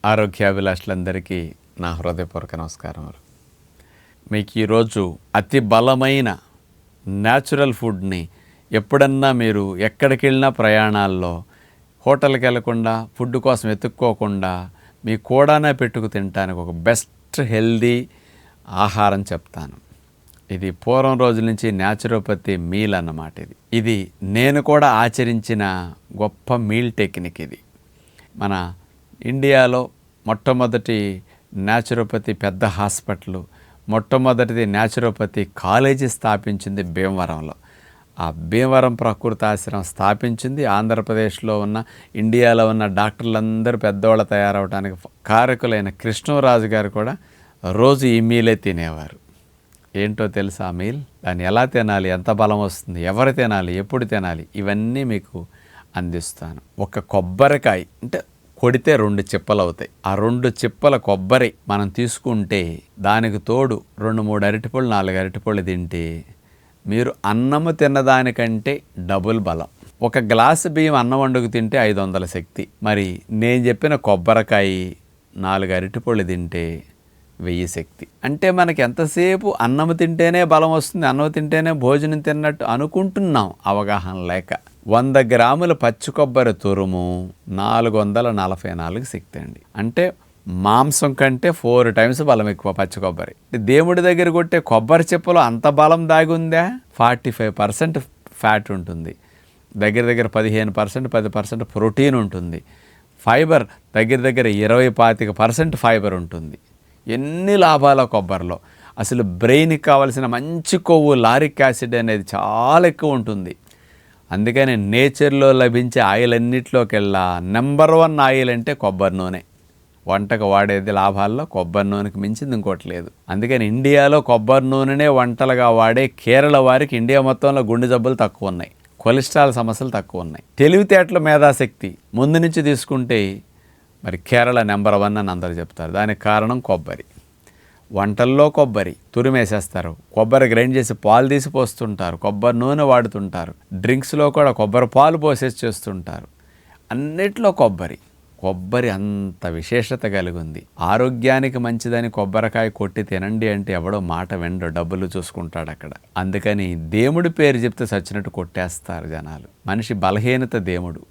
ఆరోగ్యాభిలాషులందరికీ నా హృదయపూర్వక నమస్కారములు. మీకు ఈరోజు అతి బలమైన న్యాచురల్ ఫుడ్ని ఎప్పుడన్నా మీరు ఎక్కడికి వెళ్ళినా ప్రయాణాల్లో హోటల్కి వెళ్లకుండా ఫుడ్ కోసం వెతుక్కోకుండా మీ కూడానే పెట్టుకు తినడానికి ఒక బెస్ట్ హెల్దీ ఆహారం చెప్తాను. ఇది పూర్వం రోజుల నుంచి న్యాచురోపతి మీల్ అన్నమాట. ఇది నేను కూడా ఆచరించిన గొప్ప మీల్ టెక్నిక్. ఇది మన ఇండియాలో మొట్టమొదటి న్యాచురోపతి పెద్ద హాస్పిటల్, మొట్టమొదటిది న్యాచురోపతి కాలేజీ స్థాపించింది భీమవరంలో. ఆ భీమవరం ప్రకృతి ఆశ్రమం స్థాపించింది. ఆంధ్రప్రదేశ్లో ఉన్న ఇండియాలో ఉన్న డాక్టర్లందరూ పెద్దవాళ్ళు తయారవడానికి కారకులైన కృష్ణరాజు గారు కూడా రోజు ఈ మీలే తినేవారు. ఏంటో తెలుసా ఆ మీల్? దాన్ని ఎలా తినాలి, ఎంత బలం వస్తుంది, ఎవరు తినాలి, ఎప్పుడు తినాలి, ఇవన్నీ మీకు అందిస్తాను. ఒక కొబ్బరికాయ అంటే కొడితే 2 చిప్పలు అవుతాయి. ఆ 2 చిప్పల కొబ్బరి మనం తీసుకుంటే దానికి తోడు 2-3 అరటిపళ్ళు 4 అరటిపళ్ళు తింటే మీరు అన్నము తిన్నదానికంటే డబుల్ బలం. ఒక గ్లాసు బియ్యం అన్నం వండుకు తింటే 500 శక్తి. మరి నేను చెప్పిన కొబ్బరికాయ 4 అరటిపళ్ళు తింటే 1000 శక్తి. అంటే మనకి ఎంతసేపు అన్నం తింటేనే బలం వస్తుంది, అన్నం తింటేనే భోజనం తిన్నట్టు అనుకుంటున్నాం అవగాహన లేక. 100 గ్రాముల పచ్చి కొబ్బరి తురుము 444 శక్తి అండి. అంటే మాంసం కంటే 4 టైమ్స్ బలం ఎక్కువ పచ్చి కొబ్బరి. దేవుడి దగ్గర కొట్టే కొబ్బరి చిప్పలో అంత బలం దాగి ఉందా? 45% ఫ్యాట్ ఉంటుంది, దగ్గర 15% 10% ప్రోటీన్ ఉంటుంది, ఫైబర్ దగ్గర 20-25% ఫైబర్ ఉంటుంది. ఎన్ని లాభాల కొబ్బరిలో! అసలు బ్రెయిన్కి కావాల్సిన మంచి కొవ్వు లారిక్ యాసిడ్ అనేది చాలా ఎక్కువ ఉంటుంది. అందుకని నేచర్లో లభించే ఆయిల్ అన్నిటిలోకెల్లా నెంబర్ 1 ఆయిల్ అంటే కొబ్బరి నూనె. వంటకు వాడేది లాభాల్లో కొబ్బరి నూనెకి మించింది ఇంకోటి లేదు. అందుకని ఇండియాలో కొబ్బరి నూనెనే వంటలుగా వాడే కేరళ వారికి ఇండియా మొత్తంలో గుండె జబ్బులు తక్కువ ఉన్నాయి, కొలెస్ట్రాల్ సమస్యలు తక్కువ ఉన్నాయి. తెలివితేటల మేధాశక్తి ముందు నుంచి తీసుకుంటే మరి కేరళ నెంబర్ 1 అని అందరూ చెప్తారు. దానికి కారణం కొబ్బరి. వంటల్లో కొబ్బరి తురిమేసేస్తారు, కొబ్బరి గ్రైండ్ చేసి పాలు తీసి పోస్తుంటారు, కొబ్బరి నూనె వాడుతుంటారు, డ్రింక్స్లో కూడా కొబ్బరి పాలు పోసేసి చేస్తుంటారు. అన్నిట్లో కొబ్బరి అంత విశేషత కలిగి ఉంది. ఆరోగ్యానికి మంచిదని కొబ్బరికాయ కొట్టి తినండి అంటే ఎవడో మాట వెండో, డబ్బులు చూసుకుంటాడు అక్కడ. అందుకని దేవుడి పేరు చెప్తే చచ్చినట్టు కొట్టేస్తారు జనాలు. మనిషి బలహీనత దేవుడు.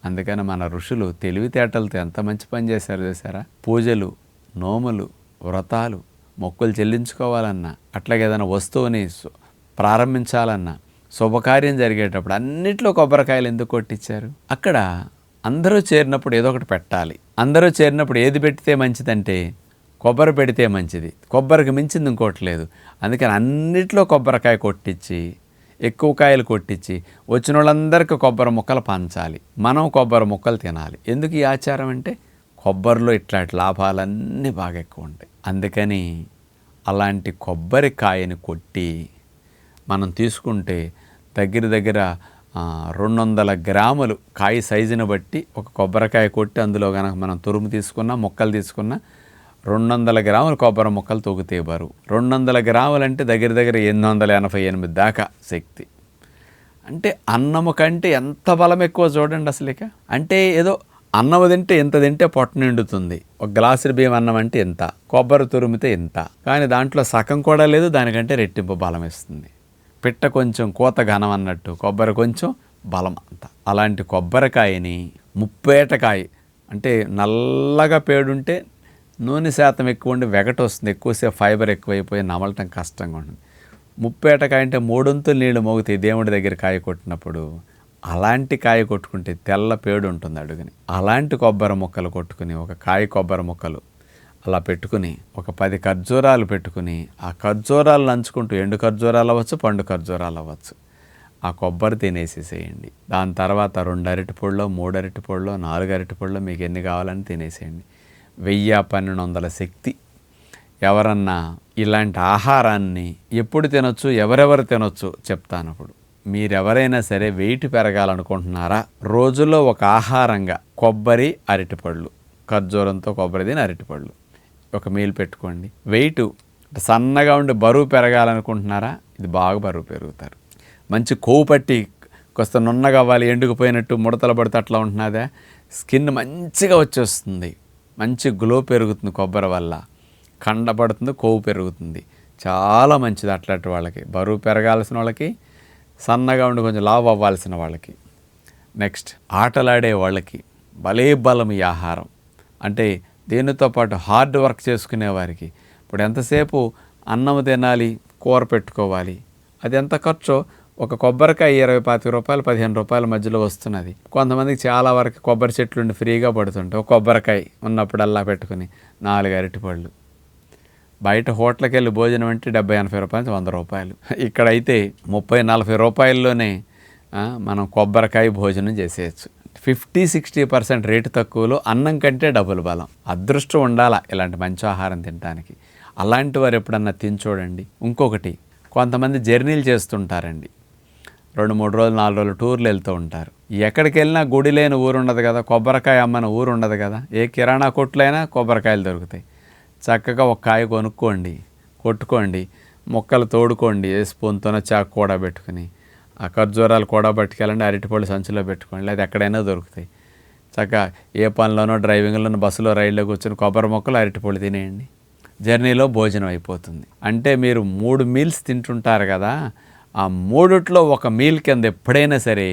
అందుకని మన ఋషులు తెలివితేటలతో ఎంత మంచి పని చేశారు చూసారా? పూజలు, నోములు, వ్రతాలు, మొక్కులు చెల్లించుకోవాలన్నా, అట్లాగే ఏదైనా వస్తువుని ప్రారంభించాలన్నా, శుభకార్యం జరిగేటప్పుడు అన్నిట్లో కొబ్బరికాయలు ఎందుకు కొట్టించారు? అక్కడ అందరూ చేరినప్పుడు ఏదో ఒకటి పెట్టాలి. అందరూ చేరినప్పుడు ఏది పెడితే మంచిదంటే కొబ్బరి పెడితే మంచిది. కొబ్బరికి మించింది ఇంకోటి లేదు. అందుకని అన్నిట్లో కొబ్బరికాయ కొట్టించి, ఎక్కువ కాయలు కొట్టించి వచ్చిన వాళ్ళందరికీ కొబ్బరి ముక్కలు పంచాలి. మనం కొబ్బరి ముక్కలు తినాలి. ఎందుకు ఈ ఆచారం అంటే కొబ్బరిలో ఇట్లాంటి లాభాలన్నీ బాగా ఎక్కువ ఉంటాయి. అందుకని అలాంటి కొబ్బరికాయని కొట్టి మనం తీసుకుంటే దగ్గర 200 గ్రాములు కాయ సైజుని బట్టి ఒక కొబ్బరికాయ కొట్టి అందులో కనుక మనం తురుము తీసుకున్నా, ముక్కలు తీసుకున్నా 200 గ్రాముల కొబ్బరి ముక్కలు తూగుతాయి బరువు. 200 గ్రాములు అంటే దగ్గర 888 దాకా శక్తి. అంటే అన్నము కంటే ఎంత బలం ఎక్కువ చూడండి అసలు. ఇక అంటే ఏదో అన్నం తింటే ఇంత తింటే పొట్ట నిండుతుంది, ఒక గ్లాసు బియ్యం అన్నం అంటే ఇంత, కొబ్బరి తురిమితే ఇంత, కానీ దాంట్లో సగం కూడా లేదు, దానికంటే రెట్టింపు బలం ఇస్తుంది. పిట్ట కొంచెం కూత ఘనం అన్నట్టు కొబ్బరి కొంచెం బలం అంత. అలాంటి కొబ్బరికాయని ముప్పేటకాయ అంటే నల్లగా పేడుంటే నూనె శాతం ఎక్కువ ఉండి వెగట వస్తుంది, ఎక్కువసేపు ఫైబర్ ఎక్కువైపోయి నమలటం కష్టంగా ఉంటుంది. ముప్పేటకాయ అంటే 3 వంతులు నీళ్లు మోగుతాయి దేవుడి దగ్గర కాయ కొట్టినప్పుడు. అలాంటి కాయ కొట్టుకుంటే తెల్ల పేడు ఉంటుంది అడుగుని. అలాంటి కొబ్బరి ముక్కలు కొట్టుకుని, ఒక కాయ కొబ్బరి ముక్కలు అలా పెట్టుకుని, ఒక 10 ఖర్జూరాలు పెట్టుకుని, ఆ ఖర్జూరాలు నంచుకుంటూ, ఎండు ఖర్జూరాలు అవ్వచ్చు, పండు ఖర్జూరాలు అవ్వచ్చు, ఆ కొబ్బరి తినేసేసేయండి. దాని తర్వాత 2 అరటిపళ్ళో 3 అరటిపళ్ళో 4 అరటిపళ్ళో మీకు ఎన్ని కావాలని తినేసేయండి. 1000-1200 శక్తి. ఎవరన్నా ఇలాంటి ఆహారాన్ని ఎప్పుడు తినొచ్చు, ఎవరెవరు తినొచ్చు చెప్తాను. అప్పుడు మీరెవరైనా సరే వెయిట్ పెరగాలనుకుంటున్నారా, రోజులో ఒక ఆహారంగా కొబ్బరి, అరటిపళ్ళు, ఖర్జూరంతో కొబ్బరి తిని అరటిపళ్ళు ఒక మీల్ పెట్టుకోండి. వెయిట్ సన్నగా ఉండి బరువు పెరగాలనుకుంటున్నారా, ఇది బాగా బరువు పెరుగుతారు. మంచి కొవ్వు పట్టి కాస్త నున్నగా అవ్వాలి, ఎండుకుపోయినట్టు ముడతలు పడితే అట్లా ఉంటున్నదా, స్కిన్ మంచిగా వచ్చేస్తుంది, మంచి గ్లో పెరుగుతుంది కొబ్బరి వల్ల, కండపడుతుంది, కొవ్వు పెరుగుతుంది. చాలా మంచిది అట్లాంటి వాళ్ళకి, బరువు పెరగాల్సిన వాళ్ళకి, సన్నగా ఉండి కొంచెం లావు అవ్వాల్సిన వాళ్ళకి. నెక్స్ట్ ఆటలాడే వాళ్ళకి భలే బలం ఈ ఆహారం. అంటే దీనితో పాటు హార్డ్ వర్క్ చేసుకునే వారికి, ఇప్పుడు ఎంతసేపు అన్నం తినాలి, కూర పెట్టుకోవాలి, అది ఎంత ఖర్చో ఒక కొబ్బరికాయ 20-25 రూపాయలు, 15 రూపాయల మధ్యలో వస్తున్నది. కొంతమందికి చాలా వరకు కొబ్బరి చెట్లు ఉండి ఫ్రీగా పడుతుంటాయి. ఒక కొబ్బరికాయ ఉన్నప్పుడల్లా పెట్టుకుని 4 అరటిపళ్ళు. బయట హోటల్కి వెళ్ళి భోజనం అంటే 70-80 రూపాయలు, 100 రూపాయలు. ఇక్కడైతే 30-40 రూపాయల్లోనే మనం కొబ్బరికాయ భోజనం చేసేయచ్చు. 50-60% రేటు తక్కువలో అన్నం కంటే డబుల్ బలం. అదృష్టం ఉండాలా ఇలాంటి మంచి ఆహారం తినడానికి. అలాంటి వారు ఎప్పుడన్నా తిని చూడండి. ఇంకొకటి, కొంతమంది జర్నీలు చేస్తుంటారండి, 2-3 రోజులు 4 రోజులు టూర్లు వెళ్తూ ఉంటారు. ఎక్కడికి వెళ్ళినా గుడి లేని ఊరు ఉండదు కదా, కొబ్బరికాయ అమ్మని ఊరు ఉండదు కదా. ఏ కిరాణా కొట్లైనా కొబ్బరికాయలు దొరుకుతాయి. చక్కగా ఒక కాయ కొనుక్కోండి, కొట్టుకోండి, ముక్కలు తోడుకోండి, ఏ స్పూన్తోనో చాకు కూడా పెట్టుకుని, ఆ ఖర్జూరాలు కూడా పట్టుకెళ్ళండి, అరటిపళ్ళు సంచిలో పెట్టుకోండి, లేదా ఎక్కడైనా దొరుకుతాయి. చక్కగా ఏ పనిలోనో, డ్రైవింగ్లోనో, బస్సులో, రైల్లో కూర్చొని కొబ్బరి ముక్కలు, అరటిపళ్ళు తినేయండి. జర్నీలో భోజనం అయిపోతుంది. అంటే మీరు 3 మీల్స్ తింటుంటారు కదా, ఆ 3ట్లో ఒక మీల్ కింద ఎప్పుడైనా సరే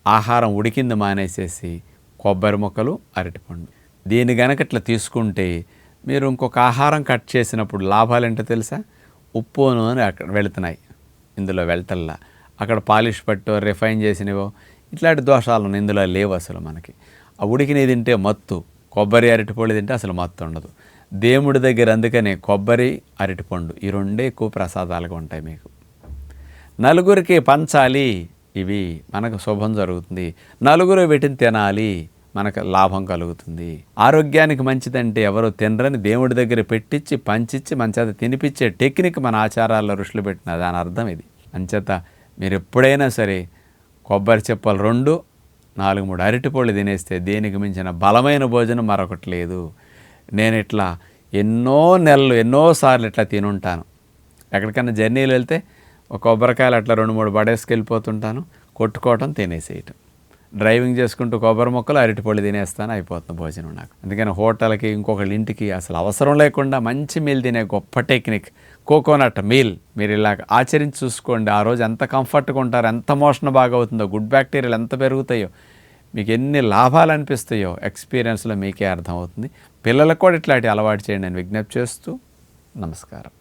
ఆహారం ఉడికింది మానేసేసి కొబ్బరి ముక్కలు, అరటిపండు, దీన్ని గనక ఇట్లా తీసుకుంటే మీరు ఇంకొక ఆహారం కట్ చేసినప్పుడు లాభాలు ఏంటో తెలుసా? ఉప్పు నూనె అక్కడ వెళుతున్నాయి, ఇందులో వెళ్తల్లా. అక్కడ పాలిష్ పట్టో, రిఫైన్ చేసినవో ఇట్లాంటి దోషాలు ఇందులో లేవు అసలు. మనకి ఆ ఉడికినవి తింటే మత్తు, కొబ్బరి అరటిపళ్ళు తింటే అసలు మత్తు ఉండదు. దేవుడి దగ్గర అందుకనే కొబ్బరి, అరటిపండు ఈ 2 ఎక్కువ ప్రసాదాలుగా ఉంటాయి మీకు. నలుగురికి పంచాలి, ఇవి మనకు శుభం జరుగుతుంది. నలుగురు వీటిని తినాలి, మనకు లాభం కలుగుతుంది. ఆరోగ్యానికి మంచిదంటే ఎవరో తినరని దేవుడి దగ్గర పెట్టించి, పంచిచ్చి, మంచేత తినిపించే టెక్నిక్ మన ఆచారాల్లో ఋషులు పెట్టిన దాని అర్థం ఇది. అంచేత మీరు ఎప్పుడైనా సరే కొబ్బరి చెప్పలు 2, 4-3 అరటిపళ్ళు తినేస్తే దేనికి మించిన బలమైన భోజనం మరొకటి లేదు. నేను ఇట్లా ఎన్నో నెలలు, ఎన్నోసార్లు ఇట్లా తినుంటాను. ఎక్కడికైనా జర్నీలు వెళ్తే ఒక కొబ్బరికాయలు అట్లా 2-3 పడేసుకెళ్ళిపోతుంటాను, కొట్టుకోవటం, తినేసేయటం. డ్రైవింగ్ చేసుకుంటూ కొబ్బరి ముక్కలు, అరటిపళ్ళు తినేస్తాను, అయిపోతుంది భోజనం నాకు. అందుకని హోటల్కి, ఇంకొకళ్ళ ఇంటికి అసలు అవసరం లేకుండా మంచి మీల్ తినే గొప్ప టెక్నిక్ కోకోనట్ మీల్. మీరు ఇలా ఆచరించి చూసుకోండి. ఆ రోజు ఎంత కంఫర్ట్గా ఉంటారో, ఎంత మోషన్ బాగా అవుతుందో, గుడ్ బ్యాక్టీరియాలు ఎంత పెరుగుతాయో, మీకు ఎన్ని లాభాలు అనిపిస్తాయో ఎక్స్పీరియన్స్లో మీకే అర్థమవుతుంది. పిల్లలకు కూడా ఇట్లాంటి అలవాటు చేయండి అని విజ్ఞప్తి చేస్తూ నమస్కారం.